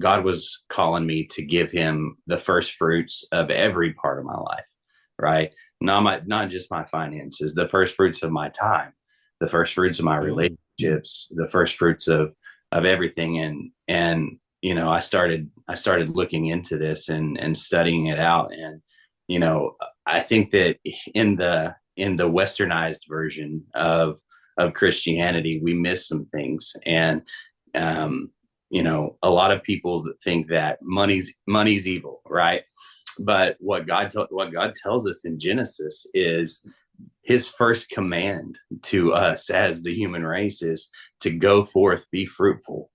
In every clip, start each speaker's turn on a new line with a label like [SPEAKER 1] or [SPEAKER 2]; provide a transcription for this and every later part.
[SPEAKER 1] God was calling me to give him the first fruits of every part of my life, right? Not just my finances, the first fruits of my time, the first fruits of my
[SPEAKER 2] Ooh.
[SPEAKER 1] relationships, the first fruits of everything. And I started looking into this and studying it out. And I think that in the westernized version of Christianity, we miss some things. And um, a lot of people think that money's evil, right? But what God tells us in Genesis is his first command to us as the human race is to go forth, be fruitful.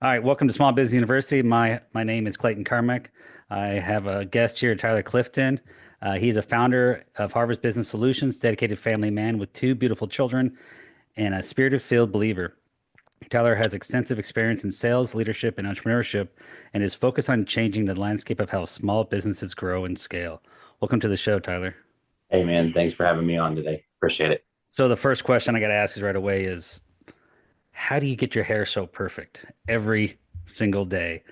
[SPEAKER 2] All right, welcome to Small Business University. My name is Clayton Carmack. I have a guest here, Tyler Clifton. He's a founder of Harvest Business Solutions, dedicated family man with two beautiful children, and a spirit-filled believer. Tyler has extensive experience in sales, leadership, and entrepreneurship, and is focused on changing the landscape of how small businesses grow and scale. Welcome to the show, Tyler.
[SPEAKER 1] Hey man, thanks for having me on today. Appreciate it.
[SPEAKER 2] So the first question I got to ask is right away is, how do you get your hair so perfect every single day?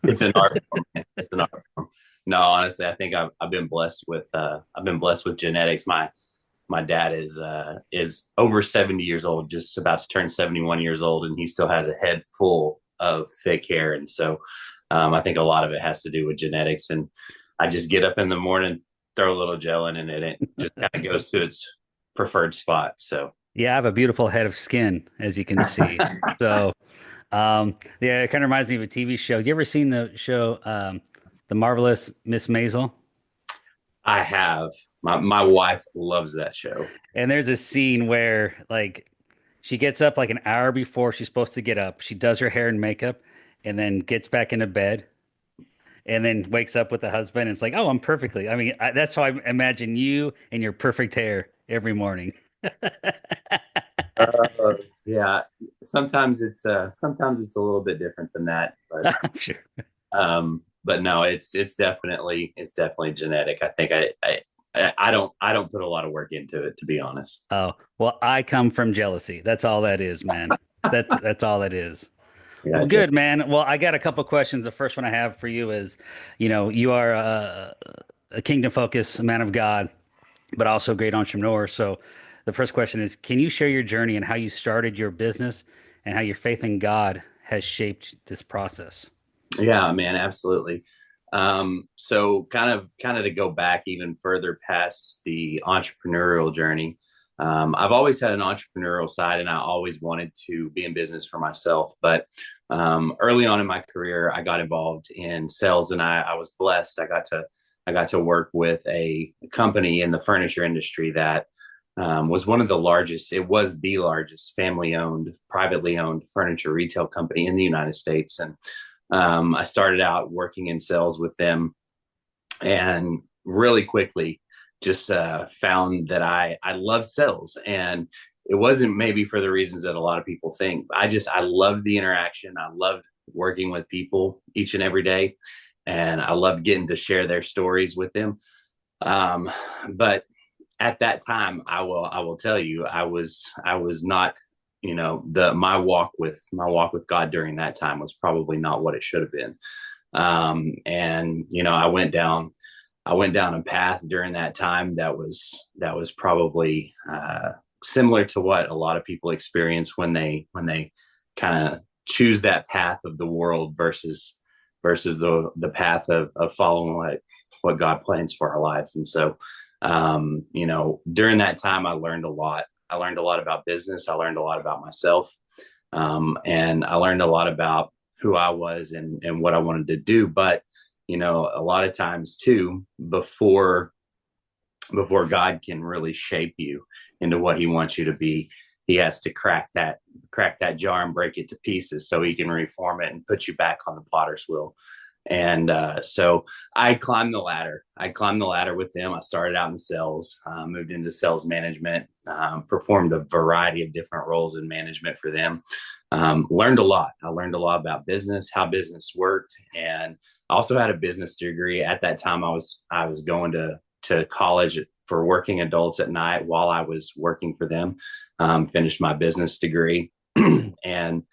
[SPEAKER 1] It's an art form, man. It's an art form. No, honestly, I think I've been blessed with genetics. My dad is over 70 years old, just about to turn 71 years old, and he still has a head full of thick hair. And so I think a lot of it has to do with genetics. And I just get up in the morning, throw a little gel in, and it just kind of goes to its preferred spot. So
[SPEAKER 2] Yeah, I have a beautiful head of skin, as you can see. So, yeah, it kind of reminds me of a TV show. You ever seen the show, The Marvelous Miss Maisel?
[SPEAKER 1] I have my wife loves that show.
[SPEAKER 2] And there's a scene where, like, she gets up like an hour before she's supposed to get up. She does her hair and makeup, and then gets back into bed, and then wakes up with the husband. And it's like, oh, I'm perfectly. I mean, that's how I imagine you and your perfect hair every morning.
[SPEAKER 1] Uh, yeah, sometimes it's a little bit different than that,
[SPEAKER 2] I'm sure.
[SPEAKER 1] but no, it's definitely genetic. I think I don't put a lot of work into it, to be honest.
[SPEAKER 2] Oh, well, I come from jealousy. That's all that is, man. That's all it is. Well,
[SPEAKER 1] Gotcha.
[SPEAKER 2] good, man. Well, I got a couple questions. The first one I have for you is, you are a kingdom focused man of God, but also a great entrepreneur. So the first question is, can you share your journey and how you started your business and how your faith in God has shaped this process?
[SPEAKER 1] Yeah, man, absolutely. So kind of to go back even further past the entrepreneurial journey, I've always had an entrepreneurial side, and I always wanted to be in business for myself. But early on in my career, I got involved in sales, and I was blessed. I got to work with a company in the furniture industry that was one of the largest. It was the largest family-owned, privately owned furniture retail company in the United States, and I started out working in sales with them, and really quickly just found that I love sales. And it wasn't maybe for the reasons that a lot of people think. I loved the interaction. I loved working with people each and every day, and I loved getting to share their stories with them. Um, but at that time, I will tell you, I was not, the my walk with God during that time was probably not what it should have been. And I went down a path during that time that was probably similar to what a lot of people experience when they kind of choose that path of the world versus the path of following what God plans for our lives. And so during that time, I learned a lot. I learned a lot about business. I learned a lot about myself. And I learned a lot about who I was and what I wanted to do. But, a lot of times too, before God can really shape you into what he wants you to be, he has to crack that jar and break it to pieces so he can reform it and put you back on the potter's wheel. And so I climbed the ladder. I climbed the ladder with them. I started out in sales, moved into sales management, performed a variety of different roles in management for them. Learned a lot. I learned a lot about business, how business worked, and I also had a business degree. At that time, I was going to college for working adults at night while I was working for them. Finished my business degree, and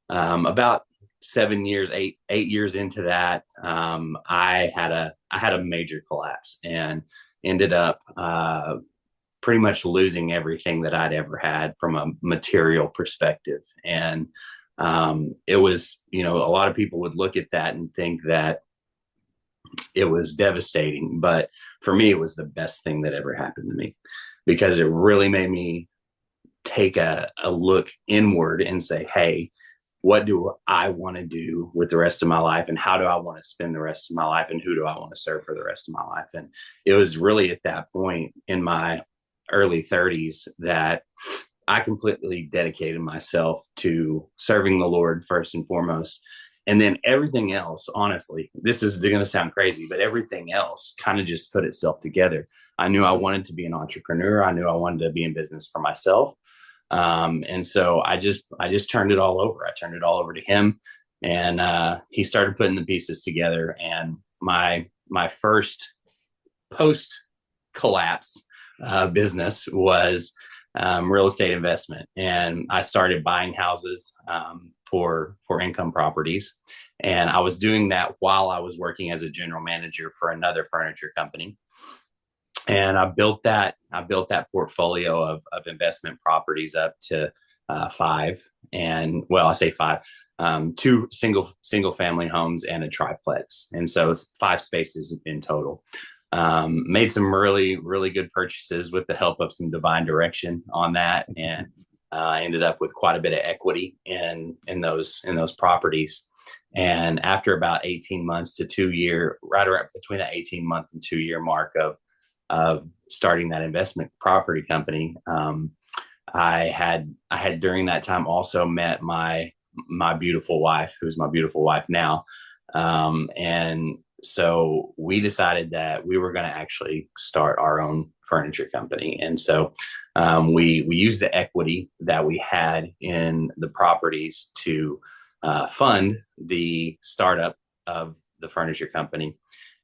[SPEAKER 1] about 7 years, 8 years into that, I had a major collapse and ended up pretty much losing everything that I'd ever had from a material perspective. And it was, a lot of people would look at that and think that it was devastating, but for me, it was the best thing that ever happened to me because it really made me take a look inward and say, hey, what do I want to do with the rest of my life, and how do I want to spend the rest of my life, and who do I want to serve for the rest of my life? And it was really at that point in my early 30s that I completely dedicated myself to serving the Lord first and foremost. And then everything else, honestly, this is going to sound crazy, but everything else kind of just put itself together. I knew I wanted to be an entrepreneur. I knew I wanted to be in business for myself. And so I just turned it all over. I turned it all over to him, and he started putting the pieces together. And my first post collapse business was real estate investment, and I started buying houses for income properties. And I was doing that while I was working as a general manager for another furniture company. And I built that portfolio of investment properties up to five, and well, I say five, two single family homes and a triplex, and so it's 5 spaces in total. Made some really good purchases with the help of some divine direction on that, and ended up with quite a bit of equity in those properties. And after about 18 months to 2 year, right around between that 18-month and 2 year mark of starting that investment property company, I had during that time also met my beautiful wife, who's my beautiful wife now, and so we decided that we were going to actually start our own furniture company. And so we used the equity that we had in the properties to fund the startup of the furniture company.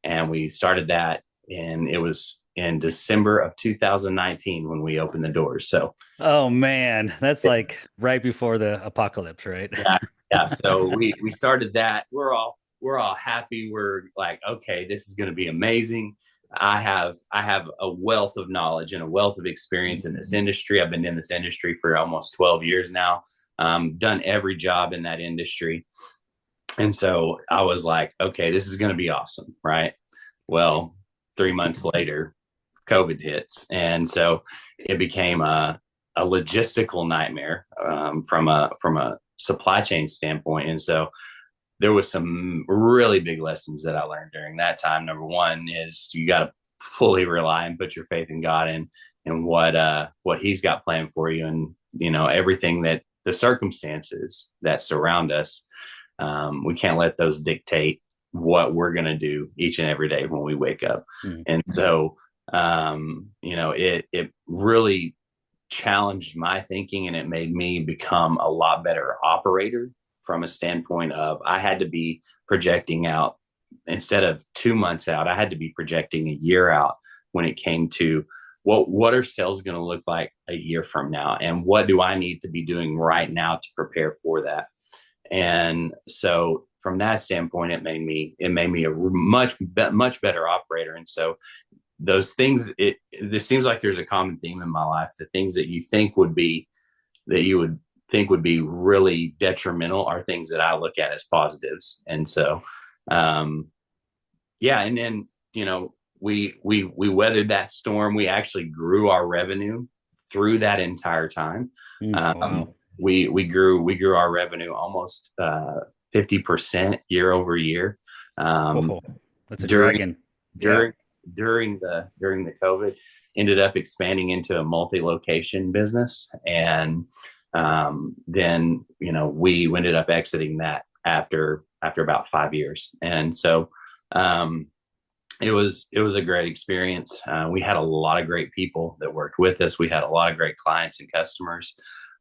[SPEAKER 1] And we started that, and it was in December of 2019 when we opened the doors. So,
[SPEAKER 2] Oh man, that's like right before the apocalypse, right?
[SPEAKER 1] yeah, yeah. So we started that. We're all happy. We're like, okay, this is going to be amazing. I have a wealth of knowledge and a wealth of experience in this industry. I've been in this industry for almost 12 years now. Done every job in that industry. And so I was like, okay, this is going to be awesome, right? Well, 3 months later, COVID hits, and so it became a logistical nightmare from a supply chain standpoint. And so there was some really big lessons that I learned during that time. Number one is you got to fully rely and put your faith in God and what He's got planned for you, and everything that the circumstances that surround us. We can't let those dictate what we're going to do each and every day when we wake up. And so it really challenged my thinking, and it made me become a lot better operator from a standpoint of I had to be projecting out instead of 2 months out. I had to be projecting a year out when it came to what are sales going to look like a year from now, and what do I need to be doing right now to prepare for that. And so from that standpoint, it made me a much better operator. And so those things, this seems like there's a common theme in my life. The things that you would think would be really detrimental are things that I look at as positives. And so, yeah. And then, we weathered that storm. We actually grew our revenue through that entire time.
[SPEAKER 2] Wow.
[SPEAKER 1] We grew our revenue almost 50% year over year.
[SPEAKER 2] Oh, that's a
[SPEAKER 1] during
[SPEAKER 2] dragon. Yeah.
[SPEAKER 1] during during the COVID, ended up expanding into a multi-location business, and then we ended up exiting that after about 5 years. And so it was a great experience. We had a lot of great people that worked with us. We had a lot of great clients and customers,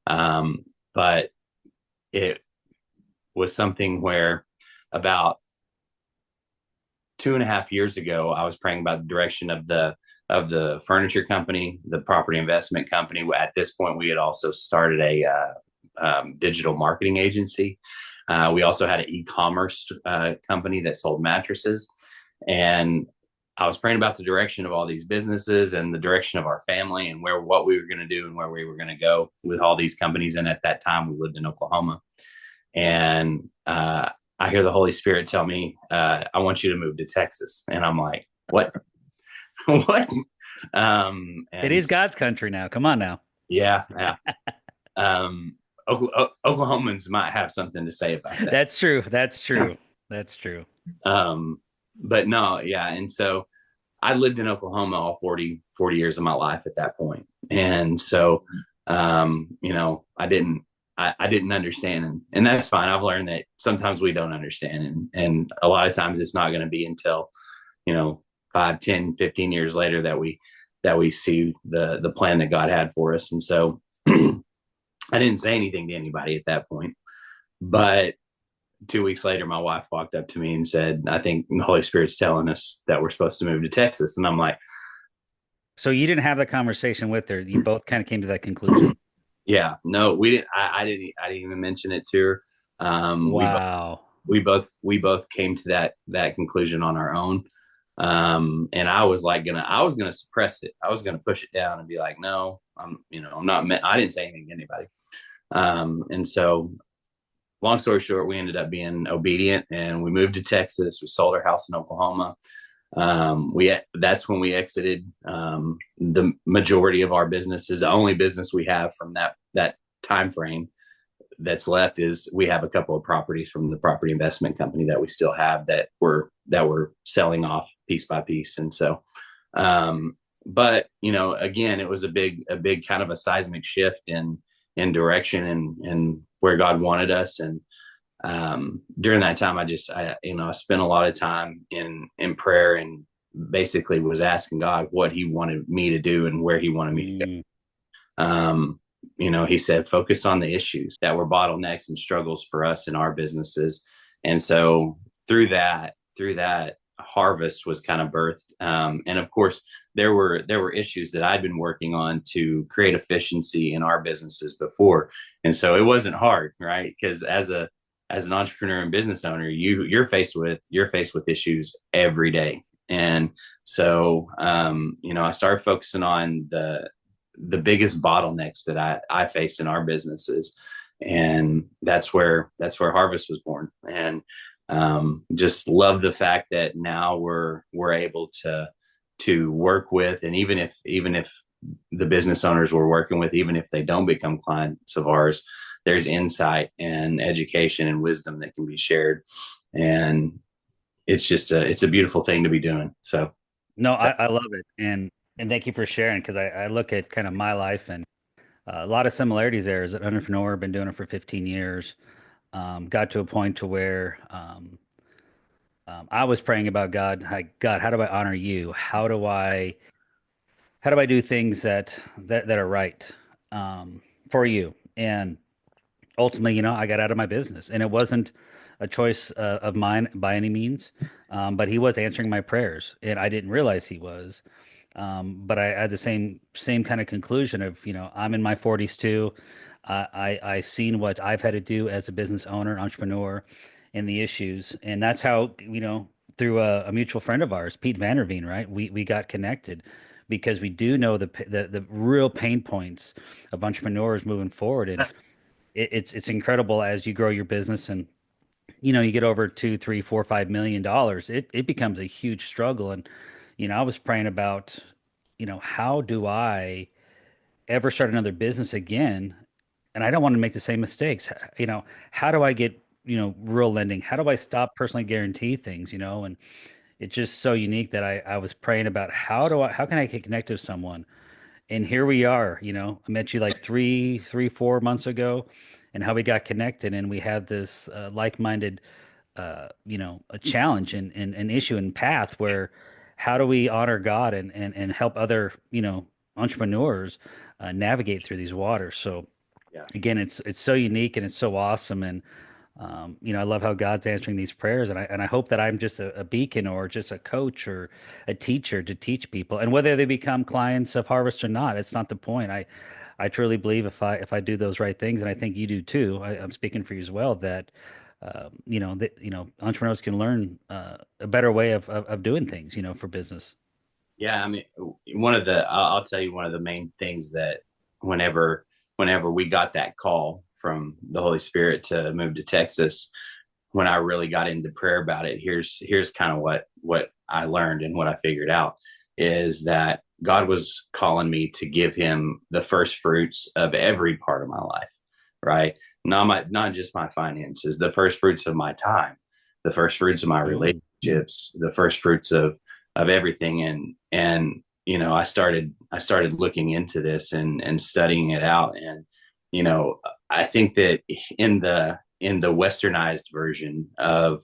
[SPEAKER 1] but it was something where about 2.5 years ago, I was praying about the direction of the the furniture company, the property investment company. At this point, we had also started a digital marketing agency. We also had an e-commerce company that sold mattresses, and I was praying about the direction of all these businesses and the direction of our family and where what we were going to do and where we were going to go with all these companies. And at that time, we lived in Oklahoma, and I hear the Holy Spirit tell me, "I want you to move to Texas," and I'm like, "What? What?"
[SPEAKER 2] It
[SPEAKER 1] And
[SPEAKER 2] is God's country now. Come on now.
[SPEAKER 1] yeah, yeah. Um, Oklahomans might have something to say about that.
[SPEAKER 2] That's true. That's true. That's true.
[SPEAKER 1] Um, but no, yeah. And so I lived in Oklahoma all 40 years of my life at that point. And so, I didn't understand. And that's fine. I've learned that sometimes we don't understand. And a lot of times it's not going to be until, you know, 5, 10, 15 years later that we see the plan that God had for us. And so I didn't say anything to anybody at that point. But 2 weeks later, my wife walked up to me and said, "I think the Holy Spirit's telling us that we're supposed to move to Texas." And I'm like,
[SPEAKER 2] So you didn't have that conversation with her. You both kind of came to that conclusion.
[SPEAKER 1] "Yeah, no, we didn't. I didn't even mention it to her. Um, we
[SPEAKER 2] Wow.
[SPEAKER 1] we both came to that conclusion on our own. And I was gonna suppress it. I was gonna push it down and be like, "No, I'm not. I didn't say anything to anybody." And so long story short, we ended up being obedient and we moved to Texas. We sold our house in Oklahoma. We That's when we exited. The majority of our business is the only business we have from that time frame that's left is we have a couple of properties from the property investment company that we still have that we're selling off piece by piece. And so, but again, it was a big kind of a seismic shift in direction and where God wanted us. And during that time, I spent a lot of time in prayer and basically was asking God what He wanted me to do and where He wanted me to
[SPEAKER 2] Mm.
[SPEAKER 1] go. He said, focus on the issues that were bottlenecks and struggles for us in our businesses. And so through that harvest was kind of birthed. And of course, there were issues that I'd been working on to create efficiency in our businesses before. And so it wasn't hard, right? Because as an entrepreneur and business owner, you're faced with issues every day. And so, I started focusing on the biggest bottlenecks that I face in our businesses, and that's where Harvest was born. And just love the fact that now we're able to work with, and even if the business owners we're working with, even if they don't become clients of ours, there's insight and education and wisdom that can be shared, and it's a beautiful thing to be doing. So
[SPEAKER 2] No, I love it. And thank you for sharing because I look at kind of my life and a lot of similarities there. As an entrepreneur, been doing it for 15 years. Got to a point to where I was praying about God. God, how do I honor you? How do I do things that are right for you? And ultimately, I got out of my business, and it wasn't a choice of mine by any means. But He was answering my prayers, and I didn't realize He was. But I had the same kind of conclusion of, I'm in my 40s too. I seen what I've had to do as a business owner, entrepreneur, and the issues, and that's how, through a mutual friend of ours, Pete Vanderveen, right? We got connected because we do know the real pain points of entrepreneurs moving forward, and it's incredible as you grow your business and you get over 2, 3, 4, $5 million, it becomes a huge struggle. And I was praying about, how do I ever start another business again? And I don't want to make the same mistakes. How do I get, real lending? How do I stop personally guarantee things, And it's just so unique that I was praying about how can I get connected to someone? And here we are, I met you like 4 months ago, and how we got connected, and we had this like-minded, a challenge and an issue and path where how do we honor God and help other, entrepreneurs navigate through these waters. So
[SPEAKER 1] yeah.
[SPEAKER 2] again, it's so unique and it's so awesome. And I love how God's answering these prayers, and I hope that I'm just a beacon or just a coach or a teacher to teach people, and whether they become clients of Harvest or not, it's not the point. I truly believe if I do those right things, and I think you do too. I'm speaking for you as well. That entrepreneurs can learn a better way of doing things, for business.
[SPEAKER 1] Yeah, I mean, I'll tell you one of the main things that whenever whenever we got that call from the Holy Spirit to move to Texas, when I really got into prayer about it, here's kind of what I learned and what I figured out is that God was calling me to give him the first fruits of every part of my life, right? Not just my finances, the first fruits of my time, the first fruits of my
[SPEAKER 2] Ooh.
[SPEAKER 1] relationships, the first fruits of everything. And I started looking into this and studying it out. And I think that in the westernized version of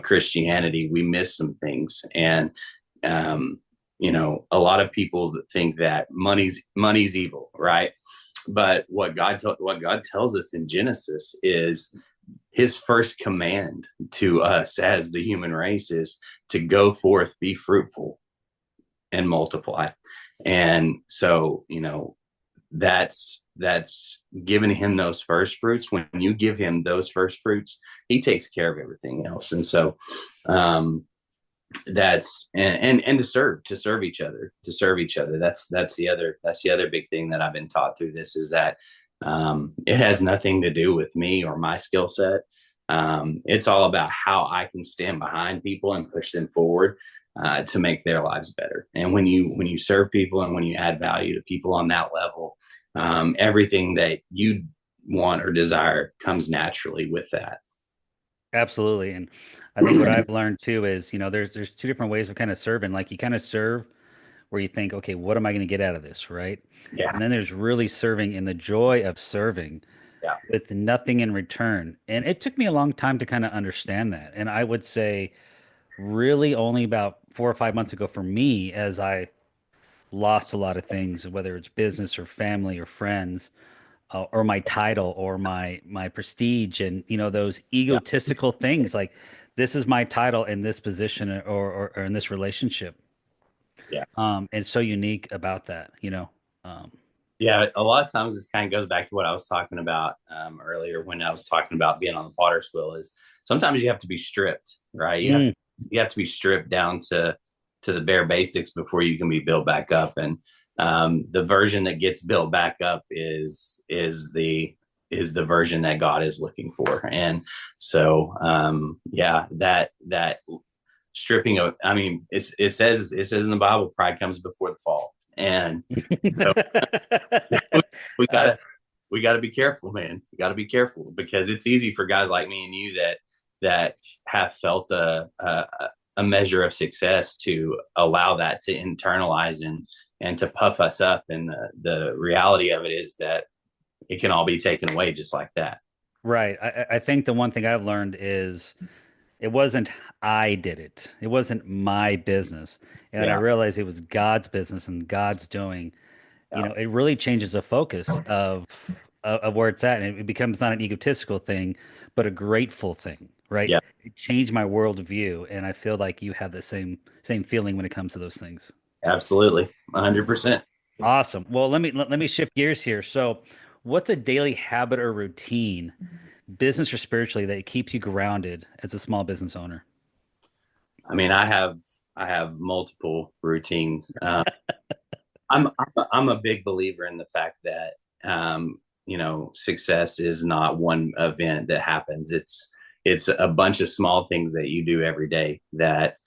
[SPEAKER 1] Christianity, we miss some things. And a lot of people think that money's evil, right? But what God tells us in Genesis is his first command to us as the human race is to go forth, be fruitful, and multiply. And so, that's giving him those first fruits. When you give him those first fruits, he takes care of everything else. And so, that's and to serve each other, that's the other big thing that I've been taught through this is that it has nothing to do with me or my skill set. It's all about how I can stand behind people and push them forward to make their lives better. And when you serve people and when you add value to people on that level, everything that you want or desire comes naturally with that.
[SPEAKER 2] Absolutely. And I think what I've learned too is, there's two different ways of kind of serving. Like you kind of serve where you think, okay, what am I going to get out of this, right?
[SPEAKER 1] Yeah,
[SPEAKER 2] And then there's really serving in the joy of serving
[SPEAKER 1] yeah,
[SPEAKER 2] with nothing in return. And it took me a long time to kind of understand that. And I would say really only about 4 or 5 months ago for me, as I lost a lot of things, whether it's business or family or friends, or my title or my prestige, and those
[SPEAKER 1] yeah,
[SPEAKER 2] egotistical things like this is my title in this position or in this relationship.
[SPEAKER 1] yeah.
[SPEAKER 2] It's so unique about that,
[SPEAKER 1] Yeah, a lot of times this kind of goes back to what I was talking about earlier when I was talking about being on the potter's wheel. Is sometimes you have to be stripped, right? You have to
[SPEAKER 2] Mm,
[SPEAKER 1] you have to be stripped down to the bare basics before you can be built back up. And the version that gets built back up is the version that God is looking for. And so yeah, that stripping of, I mean, it says in the Bible, pride comes before the fall. And so we
[SPEAKER 2] I,
[SPEAKER 1] gotta we gotta be careful, man. We gotta be careful because it's easy for guys like me and you that have felt a measure of success to allow that to internalize and to puff us up. And the reality of it is that it can all be taken away just like that.
[SPEAKER 2] right. I think the one thing I've learned is it wasn't I did it. It wasn't my business. And I
[SPEAKER 1] Yeah,
[SPEAKER 2] realized it was God's business and God's doing.
[SPEAKER 1] yeah,
[SPEAKER 2] It really changes the focus of where it's at. And it becomes not an egotistical thing, but a grateful thing, right?
[SPEAKER 1] yeah,
[SPEAKER 2] It changed my worldview. And I feel like you have the same feeling when it comes to those things.
[SPEAKER 1] absolutely, 100%.
[SPEAKER 2] Awesome. Well, let me shift gears here. So, what's a daily habit or routine, business or spiritually, that keeps you grounded as a small business owner?
[SPEAKER 1] I mean, I have multiple routines. I'm a big believer in the fact that success is not one event that happens. It's a bunch of small things that you do every day that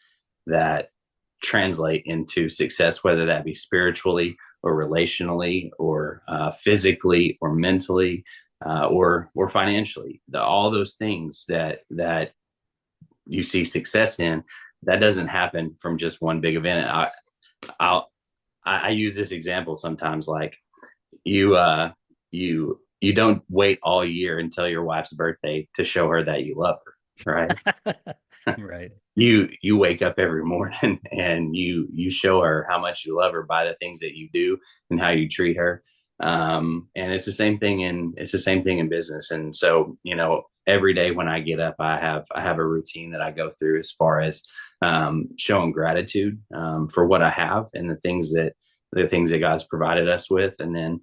[SPEAKER 1] translate into success, whether that be spiritually or relationally or physically or mentally or financially. All those things that you see success in, that doesn't happen from just one big event. I'll I use this example sometimes, like you you don't wait all year until your wife's birthday to show her that you love her, right?
[SPEAKER 2] Right.
[SPEAKER 1] You wake up every morning and you show her how much you love her by the things that you do and how you treat her. And it's the same thing in business. And so every day when I get up, I have a routine that I go through as far as showing gratitude for what I have and the things that God's provided us with. And then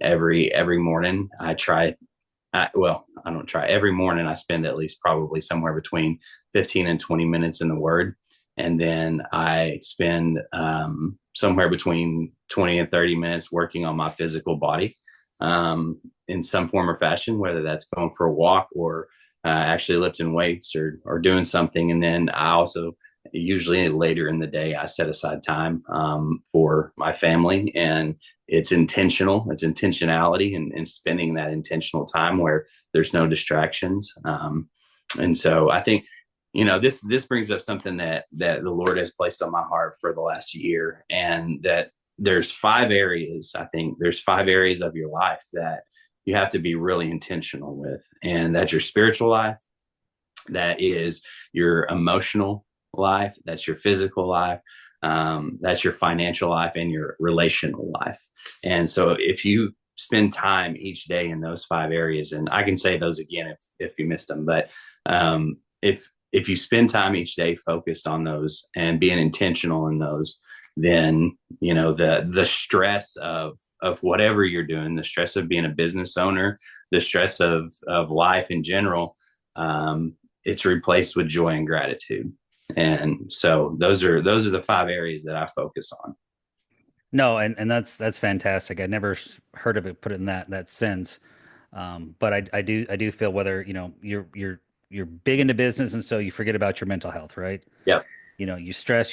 [SPEAKER 1] every morning I try. I don't try. Every morning I spend at least probably somewhere between 15 and 20 minutes in the Word, and then I spend somewhere between 20 and 30 minutes working on my physical body in some form or fashion, whether that's going for a walk or actually lifting weights or doing something. And then I also usually later in the day I set aside time for my family, and it's intentional. It's intentionality and spending that intentional time where there's no distractions. And so I think this brings up something that the Lord has placed on my heart for the last year, and that there's 5 areas. I think there's 5 areas of your life that you have to be really intentional with, and that's your spiritual life, that is your emotional life, that's your physical life, that's your financial life, and your relational life. And so if you spend time each day in those 5 areas, and I can say those again if you missed them, but if you spend time each day focused on those and being intentional in those, then the stress of whatever you're doing, the stress of being a business owner, the stress of life in general, it's replaced with joy and gratitude. And so those are the 5 areas that I focus on.
[SPEAKER 2] No, and that's fantastic. I never heard of it put in that sense. But I do feel whether, you're big into business and so you forget about your mental health, right?
[SPEAKER 1] Yeah.
[SPEAKER 2] You stress,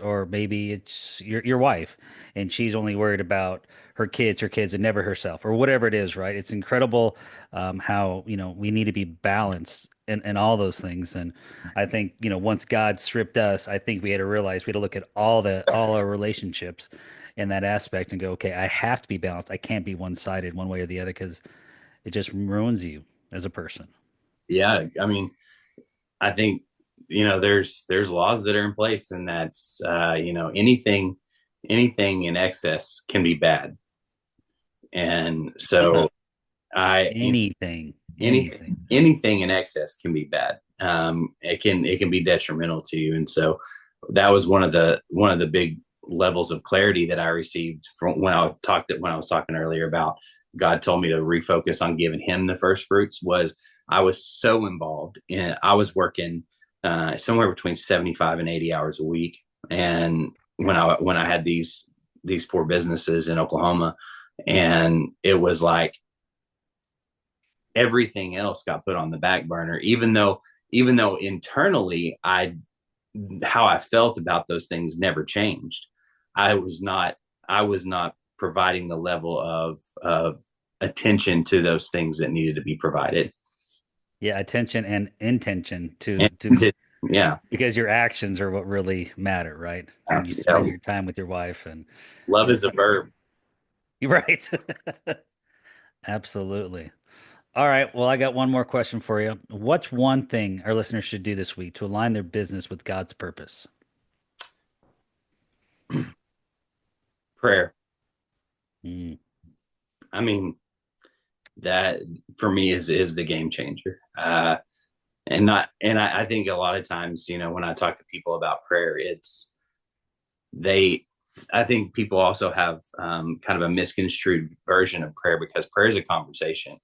[SPEAKER 2] or maybe it's your wife and she's only worried about her kids and never herself, or whatever it is, right? It's incredible how, we need to be balanced in all those things. And I think, once God stripped us, I think we had to realize we had to look at all our relationships in that aspect and go, okay, I have to be balanced. I can't be one-sided one way or the other because it just ruins you as a person.
[SPEAKER 1] Yeah. I mean, I think there's laws that are in place, and that's anything in excess can be bad. And so I
[SPEAKER 2] Anything,
[SPEAKER 1] anything
[SPEAKER 2] anything.
[SPEAKER 1] anything in excess can be bad. It can be detrimental to you. And so that was one of the big levels of clarity that I received from when I was talking earlier about God told me to refocus on giving Him the first fruits. Was I was so involved in I was working somewhere between 75 and 80 hours a week, and when I had these 4 businesses in Oklahoma, and it was like everything else got put on the back burner, even though internally how I felt about those things never changed. I was not providing the level of attention to those things that needed to be provided.
[SPEAKER 2] Yeah, attention and intention
[SPEAKER 1] And
[SPEAKER 2] to
[SPEAKER 1] yeah,
[SPEAKER 2] because your actions are what really matter, right? When you spend
[SPEAKER 1] yeah,
[SPEAKER 2] your time with your wife and
[SPEAKER 1] love
[SPEAKER 2] your
[SPEAKER 1] is a verb.
[SPEAKER 2] you're right. Absolutely. All right. Well, I got one more question for you. What's one thing our listeners should do this week to align their business with God's purpose?
[SPEAKER 1] Prayer.
[SPEAKER 2] Mm,
[SPEAKER 1] I mean, that for me is the game changer. I think a lot of times, when I talk to people about prayer, they I think people also have kind of a misconstrued version of prayer, because prayer is a conversation.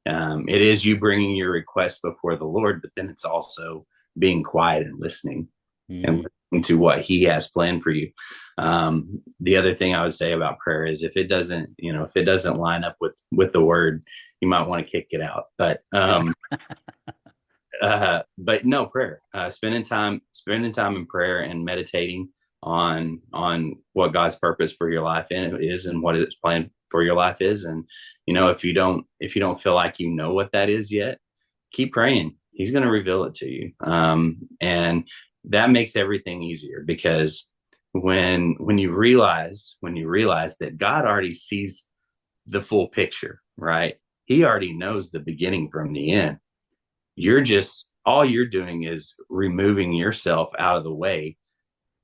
[SPEAKER 1] It is you bringing your request before the Lord, but then it's also being quiet and listening and
[SPEAKER 2] mm.
[SPEAKER 1] listening to what He has planned for you. The other thing I would say about prayer is if it doesn't line up with the Word, you might want to kick it out.
[SPEAKER 2] Yeah.
[SPEAKER 1] But no, prayer, spending time in prayer and meditating on what God's purpose for your life is, and what His plan for your life is. And if you don't feel like you know what that is yet, keep praying. He's going to reveal it to you. And that makes everything easier, because when you realize that God already sees the full picture, right? He already knows the beginning from the end. All you're doing is removing yourself out of the way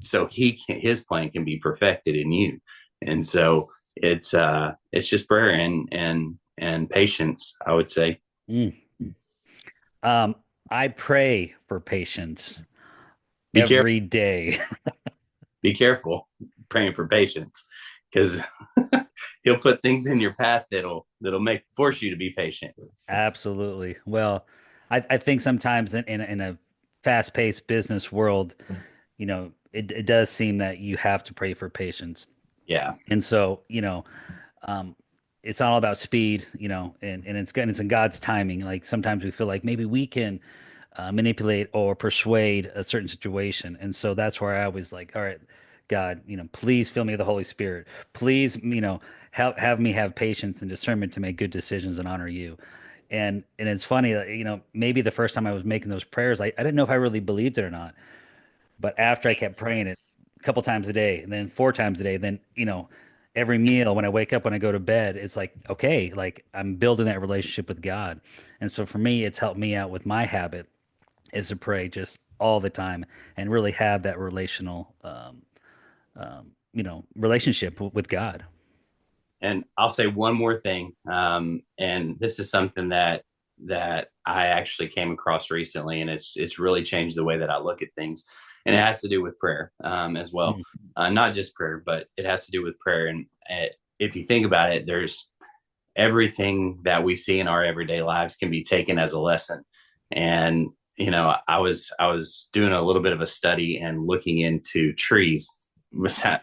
[SPEAKER 1] so his plan can be perfected in you. And so it's just prayer and patience, I would say.
[SPEAKER 2] Mm. Um, I pray for patience
[SPEAKER 1] Be careful.
[SPEAKER 2] every day.
[SPEAKER 1] Be careful praying for patience, because he'll put things in your path that'll make force you to be patient.
[SPEAKER 2] Absolutely. Well, I think sometimes in a fast-paced business world, it does seem that you have to pray for patience.
[SPEAKER 1] Yeah.
[SPEAKER 2] And so, um, it's not all about speed, and it's in God's timing. Like sometimes we feel like maybe we can manipulate or persuade a certain situation. And so that's where I always like, all right, God, please fill me with the Holy Spirit. Please, have me have patience and discernment to make good decisions and honor you. And it's funny that, maybe the first time I was making those prayers, I didn't know if I really believed it or not. But after I kept praying it a couple times a day, and then 4 times a day, then, every meal when I wake up, when I go to bed, it's like, okay, like I'm building that relationship with God. And so for me, it's helped me out with my habit is to pray just all the time and really have that relational, relationship with God.
[SPEAKER 1] And I'll say one more thing, and this is something that I actually came across recently, and it's really changed the way that I look at things, and it has to do with prayer as well,
[SPEAKER 2] Mm.
[SPEAKER 1] not just prayer, but it has to do with prayer. And if you think about it, there's everything that we see in our everyday lives can be taken as a lesson. And I was doing a little bit of a study and looking into trees.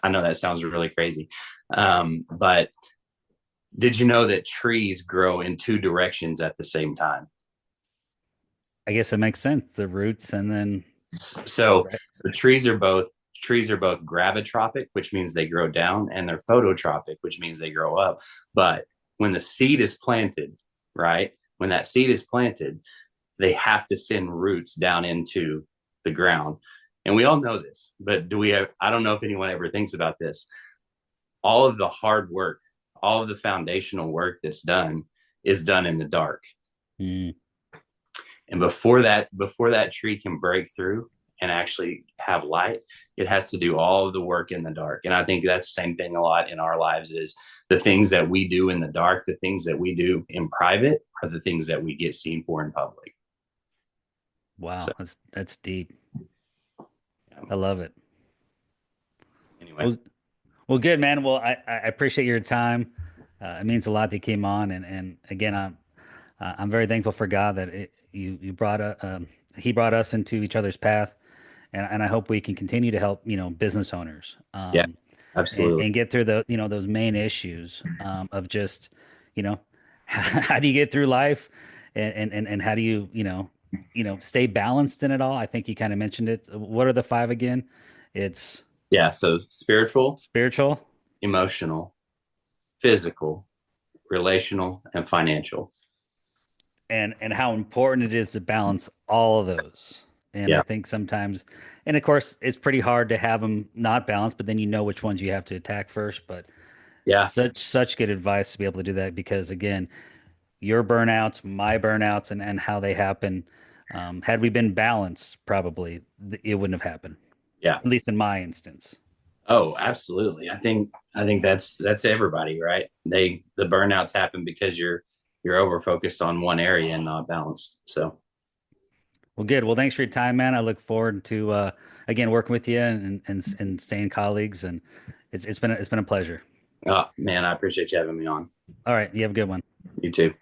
[SPEAKER 1] I know that sounds really crazy, but did you know that trees grow in two directions at the same time?
[SPEAKER 2] I guess it makes sense. The roots and then,
[SPEAKER 1] So,
[SPEAKER 2] right.
[SPEAKER 1] so trees are both gravitropic, which means they grow down, and they're phototropic, which means they grow up. But when the seed is planted, right? When that seed is planted, they have to send roots down into the ground. And we all know this, but I don't know if anyone ever thinks about this. All of the hard work, all of the foundational work that's done is done in the dark.
[SPEAKER 2] Mm.
[SPEAKER 1] And before that tree can break through and actually have light, it has to do all of the work in the dark. And I think that's the same thing a lot in our lives is the things that we do in the dark, the things that we do in private are the things that we get seen for in public. So
[SPEAKER 2] Wow, that's deep.
[SPEAKER 1] yeah.
[SPEAKER 2] I love it.
[SPEAKER 1] Anyway,
[SPEAKER 2] Well, well, good man. Well, I appreciate your time. It means a lot that you came on, and again, I'm very thankful for God that you brought He brought us into each other's path, and I hope we can continue to help business owners,
[SPEAKER 1] yeah,
[SPEAKER 2] and
[SPEAKER 1] absolutely.
[SPEAKER 2] get through the those main issues of just you know how do you get through life, and how do you stay balanced in it all. I think you kind of mentioned it. What are the five again? It's
[SPEAKER 1] Yeah. So spiritual,
[SPEAKER 2] spiritual.
[SPEAKER 1] emotional, physical, relational, and financial.
[SPEAKER 2] And how important it is to balance all of those. And I
[SPEAKER 1] Yeah.
[SPEAKER 2] think sometimes, and of course, it's pretty hard to have them not balanced, but then you know which ones you have to attack first. But
[SPEAKER 1] Yeah.
[SPEAKER 2] such good advice to be able to do that because again, your burnouts, my burnouts, and how they happen. Had we been balanced, probably it wouldn't have happened.
[SPEAKER 1] Yeah.
[SPEAKER 2] At least in my instance.
[SPEAKER 1] Oh, absolutely. I think that's everybody, right? The burnouts happen because you're over focused on one area and not balanced. So,
[SPEAKER 2] Well, good. Well, thanks for your time, man. I look forward to again working with you and staying colleagues. And it's been a pleasure.
[SPEAKER 1] oh man, I appreciate you having me on.
[SPEAKER 2] All right, you have a good one.
[SPEAKER 1] You too.